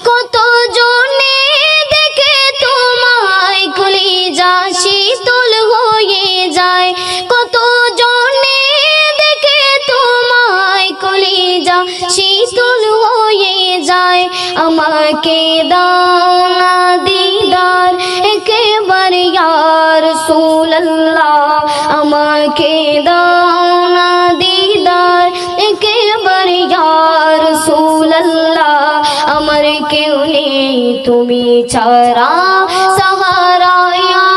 কত জনে দেখে তোমায় কলিজা শীতল হয়ে যায়, কত জনে দেখে তোমায় কলিজা শীতল হয়ে যায়। আমাকে দাও না দিদার একবার ইয়া রাসূলুল্লাহ, আমাকে দাও না দিদার একবার ইয়া রাসূলুল্লাহ। আমার কেউ নেই তুমি ছাড়া সাহারা ইয়া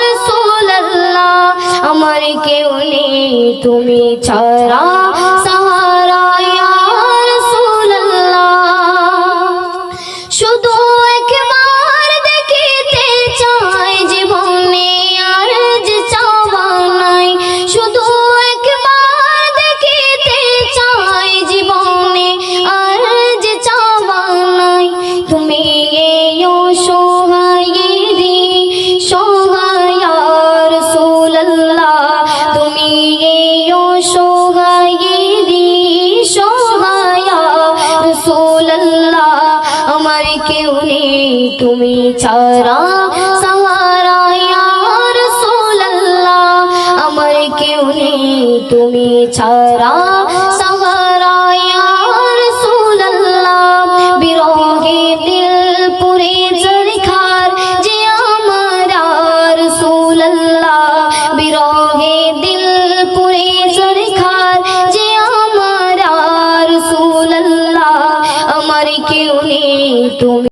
রাসূলুল্লাহ, আমার কেউ নেই তুমি ছাড়া সাহারা ইয়া রাসূলুল্লাহ। শুধু একবার দেখিতে চাই জীবনে আর যে চাওয়া নাই, শুধু একবার দেখিতে চাই জীবনে আর যে চাওয়া নাই। তুমি এই অসহায়েরই সহায় ইয়া রাসূলুল্লাহ, তুমি এই অসহায়েরই সহায় ইয়া রাসূলুল্লাহ। আমার কেউ নেই তুমি ছাড়া সাহারা ইয়া রাসূলুল্লাহ, আমার কেউ নেই তুমি ছাড়া